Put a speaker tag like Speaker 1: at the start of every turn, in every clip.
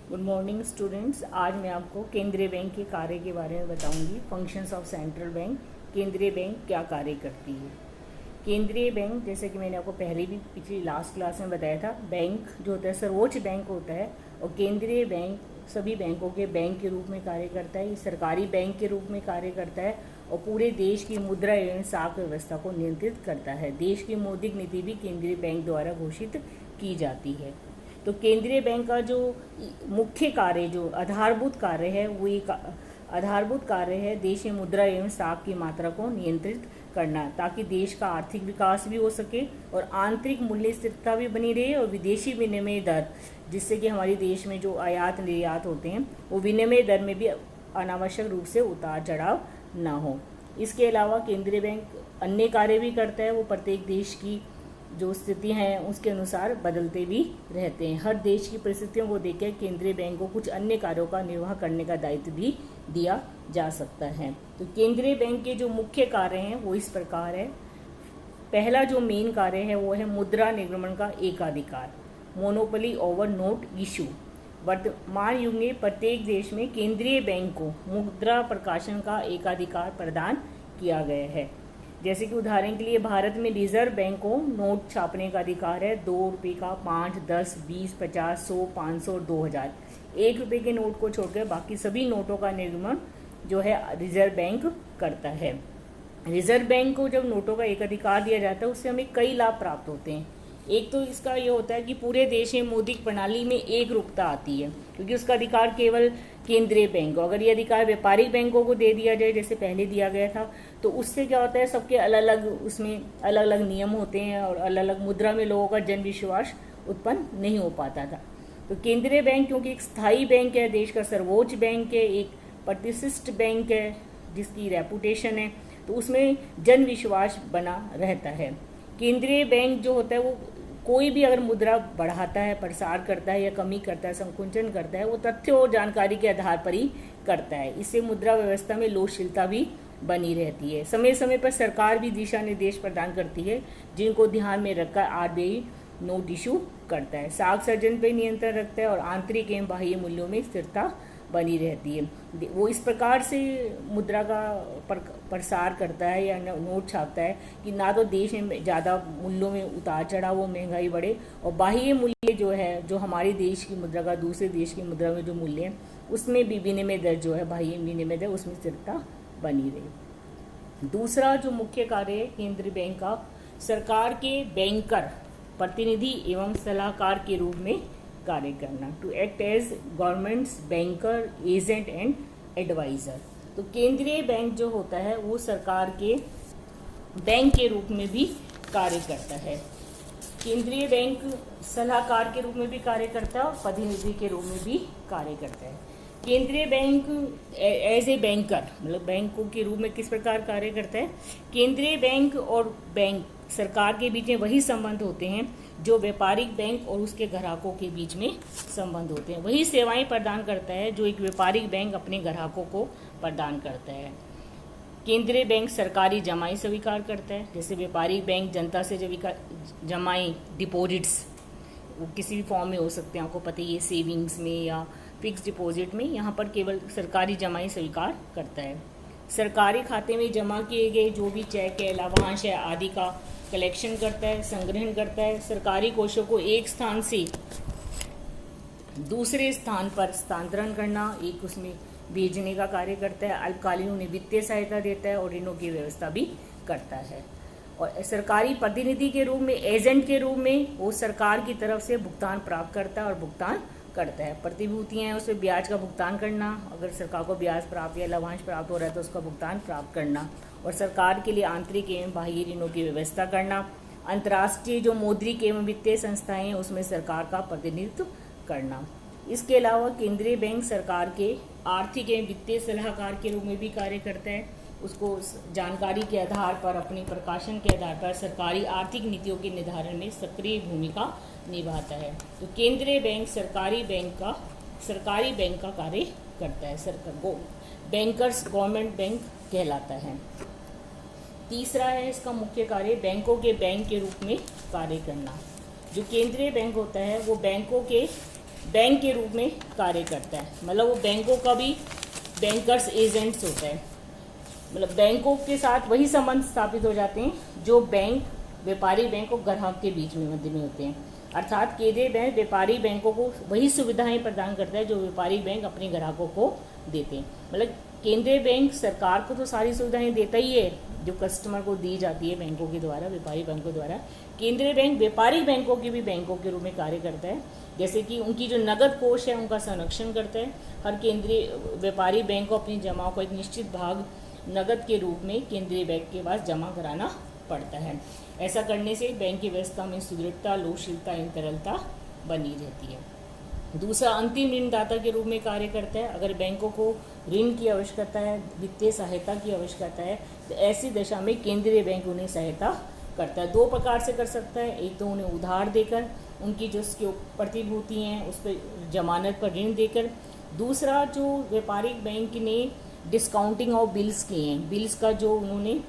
Speaker 1: Good morning students. आज मैं आपको केंद्रीय बैंक के कार्य के बारे में बताऊंगी। Functions of central bank. केंद्रीय बैंक क्या कार्य करती है। केंद्रीय बैंक, जैसे कि मैंने आपको पहले भी पिछली लास्ट क्लास में बताया था, बैंक जो होता है सर्वोच्च बैंक होता है, और केंद्रीय बैंक सभी बैंकों के बैंक के रूप में कार्य करता है। ये सरकारी बैंक के रूप में कार्य करता है और पूरे देश की मुद्रा एवं साख व्यवस्था को नियंत्रित करता है। देश की मौद्रिक नीति भी केंद्रीय बैंक द्वारा घोषित की जाती है। तो केंद्रीय बैंक का जो मुख्य कार्य, जो आधारभूत कार्य है, वो एक आधारभूत कार्य है देश में मुद्रा एवं साख की मात्रा को नियंत्रित करना, ताकि देश का आर्थिक विकास भी हो सके और आंतरिक मूल्य स्थिरता भी बनी रहे और विदेशी विनिमय दर, जिससे कि हमारे देश में जो आयात निर्यात होते हैं वो विनिमय दर में भी अनावश्यक रूप से उतार चढ़ाव ना हो। इसके अलावा केंद्रीय बैंक अन्य कार्य भी करता है। वो प्रत्येक देश की जो स्थिति हैं उसके अनुसार बदलते भी रहते हैं। हर देश की परिस्थितियों को देखकर केंद्रीय बैंक को कुछ अन्य कार्यों का निर्वाह करने का दायित्व भी दिया जा सकता है। तो केंद्रीय बैंक के जो मुख्य कार्य हैं वो इस प्रकार है। पहला जो मेन कार्य है वो है मुद्रा निर्गमन का एकाधिकार, मोनोपोली ओवर नोट इशू। वर्तमान युग में प्रत्येक देश में केंद्रीय बैंक को मुद्रा प्रकाशन का एकाधिकार प्रदान किया गया है। जैसे कि उदाहरण के लिए भारत में रिजर्व बैंक को नोट छापने का अधिकार है। 2 रुपये का, 5, 10, 20, 50, 100, 500 और 2000। 1 रुपये के नोट को छोड़कर बाकी सभी नोटों का निर्गमन जो है रिजर्व बैंक करता है। रिजर्व बैंक को जब नोटों का एक अधिकार दिया जाता है उससे हमें कई लाभ प्राप्त होते हैं। एक तो इसका ये होता है कि पूरे देश में मौद्रिक प्रणाली में एक रूपता आती है, क्योंकि उसका अधिकार केवल केंद्रीय बैंक को, अगर ये अधिकार व्यापारिक बैंकों को दे दिया जाए जैसे पहले दिया गया था, तो उससे क्या होता है, सबके अलग अलग उसमें अलग अलग नियम होते हैं और अलग अलग मुद्रा में लोगों का जन विश्वास उत्पन्न नहीं हो पाता था। तो केंद्रीय बैंक क्योंकि एक स्थायी बैंक है, देश का सर्वोच्च बैंक है, एक प्रतिष्ठित बैंक है जिसकी रेपुटेशन है, तो उसमें जन विश्वास बना रहता है। केंद्रीय बैंक जो होता है वो कोई भी अगर मुद्रा बढ़ाता है, प्रसार करता है या कमी करता है, संकुचन करता है, वो तथ्यों और जानकारी के आधार पर ही करता है। इससे मुद्रा व्यवस्था में लोकशीलता भी बनी रहती है। समय समय पर सरकार भी दिशा निर्देश प्रदान करती है, जिनको ध्यान में रखकर आरबीआई नोट इशू करता है। साख सर्जन पर नियंत्रण रखता है और आंतरिक एवं बाह्य मूल्यों में स्थिरता बनी रहती है। वो इस प्रकार से मुद्रा का प्रसार करता है या नोट छापता है कि ना तो देश में ज़्यादा मूल्यों में उतार चढ़ाव हो, महंगाई बढ़े, और बाह्य मूल्य जो है, जो हमारे देश की मुद्रा का दूसरे देश की मुद्रा में जो मूल्य है उसमें भी विनिमय दर जो है, बाह्य विनिमय दर, उसमें स्थिरता बनी रहे। दूसरा जो मुख्य कार्य है केंद्रीय बैंक का, सरकार के बैंकर, प्रतिनिधि एवं सलाहकार के रूप में कार्य करना, to act as government's banker, agent and advisor. तो केंद्रीय बैंक जो होता है वो सरकार के बैंक के रूप में भी कार्य करता है। केंद्रीय बैंक सलाहकार के रूप में भी कार्य करता है और प्रतिनिधि के रूप में भी कार्य करता है। केंद्रीय बैंक एज ए बैंकर, मतलब बैंकों के रूप में किस प्रकार कार्य करता है। केंद्रीय बैंक और बैंक सरकार के बीच में वही संबंध होते हैं जो व्यापारिक बैंक और उसके ग्राहकों के बीच में संबंध होते हैं। वही सेवाएं प्रदान करता है जो एक व्यापारिक बैंक अपने ग्राहकों को प्रदान करता है। केंद्रीय बैंक सरकारी जमाई स्वीकार करता है, जैसे व्यापारिक बैंक जनता से जमाई डिपॉजिट्स वो किसी भी फॉर्म में हो सकते हैं, आपको पता ही है, सेविंग्स में या फिक्स डिपॉजिट में, यहाँ पर केवल सरकारी जमाई स्वीकार करता है। सरकारी खाते में जमा किए गए जो भी चेक है, लाभांश है आदि का कलेक्शन करता है, संग्रहण करता है। सरकारी कोषों को एक स्थान से दूसरे स्थान पर स्थानांतरण करना, एक उसमें भेजने का कार्य करता है। अल्पकालीन उन्हें वित्तीय सहायता देता है और ऋणों की व्यवस्था भी करता है। और सरकारी प्रतिनिधि के रूप में, एजेंट के रूप में, वो सरकार की तरफ से भुगतान प्राप्त करता है और भुगतान करता है। प्रतिभूतियाँ हैं उसमें ब्याज का भुगतान करना, अगर सरकार को ब्याज प्राप्त या लाभांश प्राप्त हो रहा है तो उसका भुगतान प्राप्त करना, और सरकार के लिए आंतरिक एवं बाह्य ऋणों की व्यवस्था करना। अंतर्राष्ट्रीय जो मौद्रिक एवं वित्तीय संस्थाएं हैं उसमें सरकार का प्रतिनिधित्व करना। इसके अलावा केंद्रीय बैंक सरकार के आर्थिक एवं वित्तीय सलाहकार के रूप में भी कार्य करता है। उसको जानकारी के आधार पर, अपने प्रकाशन के आधार पर सरकारी आर्थिक नीतियों के निर्धारण में सक्रिय भूमिका निभाता है। तो केंद्रीय बैंक सरकारी बैंक का कार्य करता है। बैंकर्स गवर्नमेंट बैंक कहलाता है। तीसरा है इसका मुख्य कार्य बैंकों के बैंक के रूप में कार्य करना। जो केंद्रीय बैंक होता है वो बैंकों के बैंक के रूप में कार्य करता है। मतलब वो बैंकों का भी बैंकर्स एजेंट्स होता है। मतलब बैंकों के साथ वही संबंध स्थापित हो जाते हैं जो बैंक, व्यापारी बैंक और ग्राहक के बीच में मध्य में होते हैं। अर्थात केंद्रीय बैंक व्यापारी बैंकों को वही सुविधाएं प्रदान करता है जो व्यापारी बैंक अपने ग्राहकों को देते हैं। मतलब केंद्रीय बैंक सरकार को तो सारी सुविधाएं देता ही है जो कस्टमर को दी जाती है बैंकों के द्वारा, व्यापारी बैंकों द्वारा। केंद्रीय बैंक व्यापारिक बैंकों की भी बैंकों के रूप में कार्य करता है, जैसे कि उनकी जो नगद कोष है उनका संरक्षण करता है। हर केंद्रीय व्यापारी बैंक को अपनी जमाओं का एक निश्चित भाग नगद के रूप में केंद्रीय बैंक के पास जमा कराना पड़ता है। ऐसा करने से बैंक की व्यवस्था में सुदृढ़ता, लोकशीलता एवं तरलता बनी रहती है। दूसरा, अंतिम ऋणदाता के रूप में कार्य करता है। अगर बैंकों को ऋण की आवश्यकता है, वित्तीय सहायता की आवश्यकता है, तो ऐसी दशा में केंद्रीय बैंक उन्हें सहायता करता है। दो प्रकार से कर सकता है, एक तो उन्हें उधार देकर, उनकी जो उसकी प्रतिभूति हैं उस पर जमानत पर ऋण देकर। दूसरा, जो व्यापारिक बैंक ने डिस्काउंटिंग ऑफ बिल्स किए हैं, बिल्स का जो उन्होंने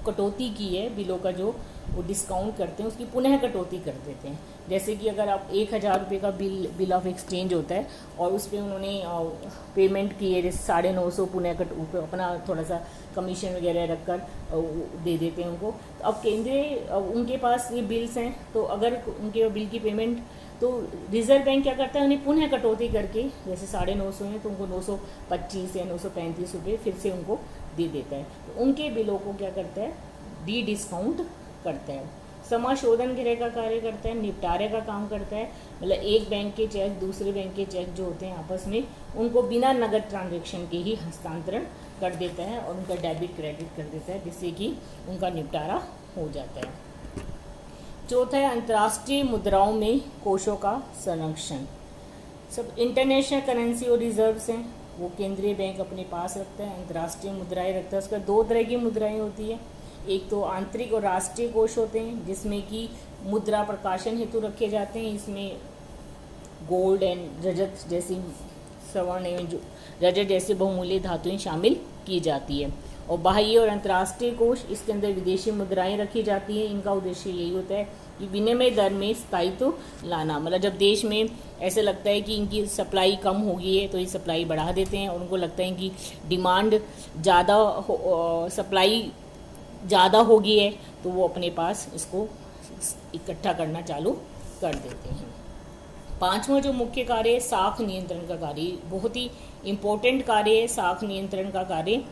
Speaker 1: कटौती की है, बिलों का जो वो डिस्काउंट करते हैं उसकी पुनः कटौती कर देते हैं। जैसे कि अगर आप 1000 रुपये का बिल ऑफ एक्सचेंज होता है और उस पर उन्होंने पेमेंट की है, जैसे 950 पुनः अपना थोड़ा सा कमीशन वगैरह रखकर दे देते हैं उनको। तो अब केंद्रीय उनके पास ये बिल्स हैं, तो अगर उनके बिल की पेमेंट, तो रिजर्व बैंक क्या करता है, उन्हें पुनः कटौती करके, जैसे 950 है तो उनको 925 या 935 रुपये फिर से उनको दे देता है। तो उनके बिलों को क्या करता है, डी डिस्काउंट करता है। समाशोधन गृह का कार्य करता है, निपटारे का काम करता है। मतलब एक बैंक के चेक दूसरे बैंक के चेक जो होते हैं आपस में, उनको बिना नगद ट्रांजैक्शन के ही हस्तांतरण कर देता है और उनका डेबिट क्रेडिट कर देता है, जिससे कि उनका निपटारा हो जाता है। चौथा है अंतर्राष्ट्रीय मुद्राओं में कोषों का संरक्षण। सब इंटरनेशनल करेंसी और रिजर्व्स हैं वो केंद्रीय बैंक अपने पास रखता है। अंतर्राष्ट्रीय मुद्राएं रखता है, उसका दो तरह की मुद्राएं होती है। एक तो आंतरिक और राष्ट्रीय कोष होते हैं जिसमें कि मुद्रा प्रकाशन हेतु रखे जाते हैं। इसमें गोल्ड एंड रजत जैसी स्वर्ण एवं रजत जैसे बहुमूल्य धातुएं शामिल की जाती है। और बाह्य और अंतर्राष्ट्रीय कोष, इसके अंदर विदेशी मुद्राएं रखी जाती हैं। इनका उद्देश्य यही होता है कि विनिमय दर में स्थायित्व लाना। मतलब जब देश में ऐसे लगता है कि इनकी सप्लाई कम हो गई है तो ये सप्लाई बढ़ा देते हैं, और उनको लगता है कि डिमांड सप्लाई ज़्यादा हो गई है तो वो अपने पास इसको इकट्ठा करना चालू कर देते हैं। पांचवा जो मुख्य कार्य है, साख नियंत्रण का कार्य, बहुत ही इम्पोर्टेंट कार्य है। साख नियंत्रण का कार्य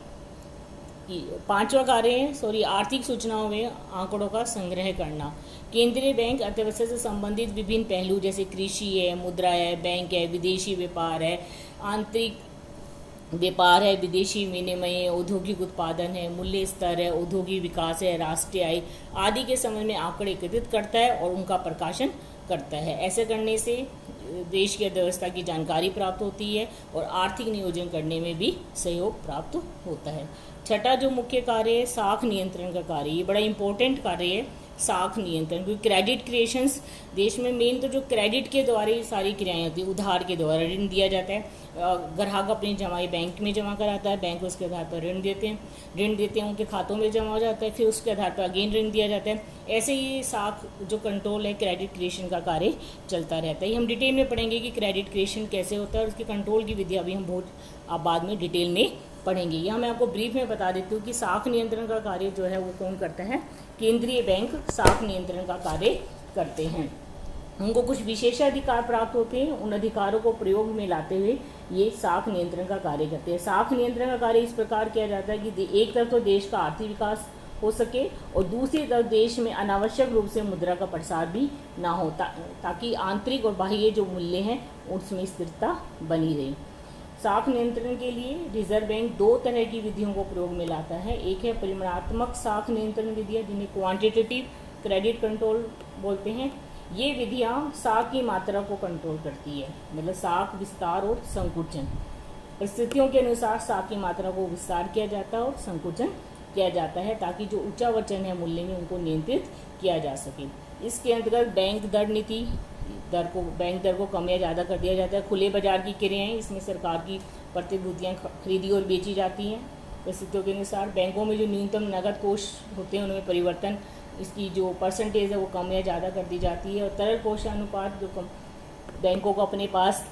Speaker 1: पांचवा कार्य है आर्थिक सूचनाओं में आंकड़ों का संग्रह करना। केंद्रीय बैंक अर्थव्यवस्था से संबंधित विभिन्न पहलू जैसे कृषि है, मुद्रा है, बैंक है, विदेशी व्यापार है, आंतरिक व्यापार है, विदेशी विनिमय है, औद्योगिक उत्पादन है, मूल्य स्तर है, औद्योगिक विकास है, राष्ट्रीय आय आदि के संबंध में आंकड़े एकत्रित करता है और उनका प्रकाशन करता है। ऐसे करने से देश की अर्थव्यवस्था की जानकारी प्राप्त होती है और आर्थिक नियोजन करने में भी सहयोग प्राप्त होता है। छठा जो मुख्य कार्य है, साख नियंत्रण का कार्य, ये बड़ा इंपॉर्टेंट कार्य है। साख नियंत्रण, क्योंकि क्रेडिट क्रिएशंस देश में मेन तो जो क्रेडिट के द्वारा ही सारी क्रियाएं होती है। उधार के द्वारा ऋण दिया जाता है, ग्राहक अपनी जमाई बैंक में जमा कराता है, बैंक उसके आधार पर ऋण देते हैं, उनके खातों में जमा हो जाता है, फिर उसके आधार पर अगेन ऋण दिया जाता है। ऐसे ही साख जो कंट्रोल है, क्रेडिट क्रिएशन का कार्य चलता रहता है। हम डिटेल में पढ़ेंगे कि क्रेडिट क्रिएशन कैसे होता है और उसके कंट्रोल की विधियाँ भी हम बहुत बाद में डिटेल में पढ़ेंगे। यहाँ मैं आपको ब्रीफ में बता देती हूँ कि साख नियंत्रण का कार्य जो है वो कौन करता है, केंद्रीय बैंक साख नियंत्रण का कार्य करते हैं। उनको कुछ विशेषाधिकार प्राप्त होते हैं, उन अधिकारों को प्रयोग में लाते हुए ये साख नियंत्रण का कार्य करते हैं। साख नियंत्रण का कार्य इस प्रकार किया जाता है कि एक तरफ तो देश का आर्थिक विकास हो सके और दूसरी तरफ देश में अनावश्यक रूप से मुद्रा का प्रसार भी ना हो, ताकि आंतरिक और बाह्य जो मूल्य हैं उसमें स्थिरता बनी रहे। साख नियंत्रण के लिए रिजर्व बैंक दो तरह की विधियों को प्रयोग में लाता है। एक है परिमाणात्मक साख नियंत्रण विधियाँ, जिन्हें क्वांटिटेटिव क्रेडिट कंट्रोल बोलते हैं। ये विधियाँ साख की मात्रा को कंट्रोल करती है, मतलब साख विस्तार और संकुचन। परिस्थितियों के अनुसार साख की मात्रा को विस्तार किया जाता है और संकुचन किया जाता है, ताकि जो ऊंचा वचन है मूल्य में उनको नियंत्रित किया जा सके। इसके अंतर्गत बैंक दर नीति, बैंक दर को कम या ज़्यादा कर दिया जाता है। खुले बाजार की क्रियाएं, इसमें सरकार की प्रतिभूतियाँ खरीदी और बेची जाती हैं। परिस्थितियों के अनुसार बैंकों में जो न्यूनतम नगद कोष होते हैं उनमें परिवर्तन, इसकी जो परसेंटेज है वो कम या ज़्यादा कर दी जाती है। और तरल कोष अनुपात जो बैंकों को अपने पास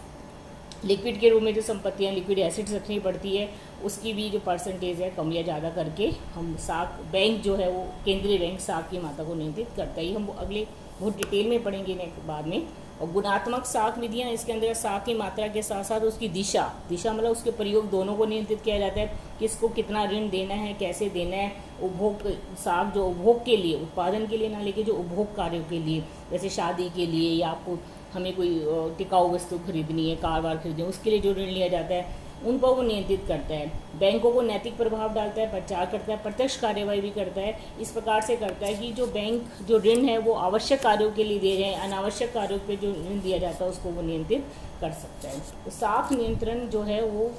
Speaker 1: लिक्विड के रूप में जो संपत्तियाँ, लिक्विड एसिड्स रखनी पड़ती है, उसकी भी जो परसेंटेज है कम या ज़्यादा करके हम साख बैंक जो है वो केंद्रीय बैंक साख की मात्रा को नियंत्रित करता है। ये हम अगले बहुत डिटेल में पढ़ेंगे बाद में। और गुणात्मक साख विधियाँ, इसके अंदर साख की मात्रा के साथ साथ उसकी दिशा मतलब उसके प्रयोग दोनों को नियंत्रित किया जाता है। किसको कितना ऋण देना है, कैसे देना है, उपभोग साख जो उपभोग के लिए, उत्पादन के लिए ना लेके जो उपभोग कार्यों के लिए, जैसे शादी के लिए या आपको हमें कोई टिकाऊ वस्तु खरीदनी है, कार वार खरीदनी है, उसके लिए जो ऋण लिया जाता है उनको वो नियंत्रित करता है। बैंकों को नैतिक प्रभाव डालता है, प्रचार करता है, प्रत्यक्ष कार्यवाही भी करता है। इस प्रकार से करता है कि जो बैंक जो ऋण है वो आवश्यक कार्यों के लिए दे रहे हैं, अनावश्यक कार्यों पे जो ऋण दिया जाता है उसको वो नियंत्रित कर सकता है। तो साख नियंत्रण जो है वो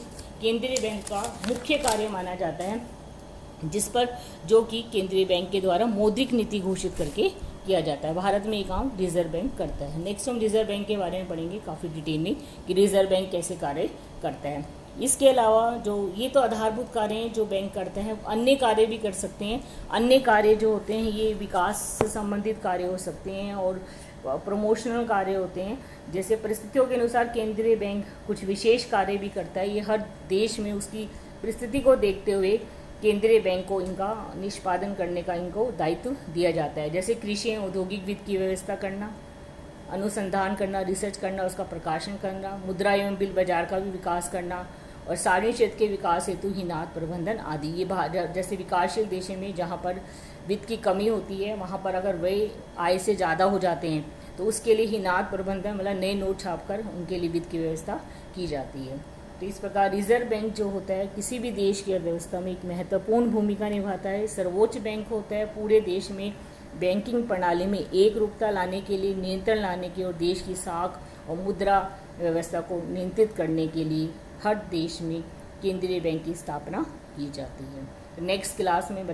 Speaker 1: केंद्रीय बैंक का मुख्य कार्य माना जाता है, जिस पर जो कि केंद्रीय बैंक के द्वारा मौद्रिक नीति घोषित करके किया जाता है। भारत में ये काम रिजर्व बैंक करता है। नेक्स्ट हम रिजर्व बैंक के बारे में पढ़ेंगे काफ़ी डिटेल में कि रिजर्व बैंक कैसे कार्य करता है। इसके अलावा जो ये तो आधारभूत कार्य हैं जो बैंक करते हैं, अन्य कार्य भी कर सकते हैं। अन्य कार्य जो होते हैं ये विकास से संबंधित कार्य हो सकते हैं और प्रमोशनल कार्य होते हैं। जैसे परिस्थितियों के अनुसार केंद्रीय बैंक कुछ विशेष कार्य भी करता है। ये हर देश में उसकी परिस्थिति को देखते हुए केंद्रीय बैंक को इनका निष्पादन करने का इनको दायित्व दिया जाता है। जैसे कृषि एवं औद्योगिक वित्त की व्यवस्था करना, अनुसंधान करना, रिसर्च करना, उसका प्रकाशन करना, मुद्रा एवं बिल बाजार का भी विकास करना और सार्वजनिक क्षेत्र के विकास हेतु हिनात प्रबंधन आदि। ये जैसे विकासशील देशों में जहाँ पर वित्त की कमी होती है, वहाँ पर अगर वे आय से ज़्यादा हो जाते हैं तो उसके लिए हिनात प्रबंधन मतलब नए नोट छापकर उनके लिए वित्त की व्यवस्था की जाती है। तो इस प्रकार रिजर्व बैंक जो होता है किसी भी देश की अर्थव्यवस्था में एक महत्वपूर्ण भूमिका निभाता है। सर्वोच्च बैंक होता है। पूरे देश में बैंकिंग प्रणाली में एक रूपता लाने के लिए, नियंत्रण लाने के और देश की साख और मुद्रा व्यवस्था को नियंत्रित करने के लिए हर देश में केंद्रीय बैंक की स्थापना की जाती है। नेक्स्ट क्लास में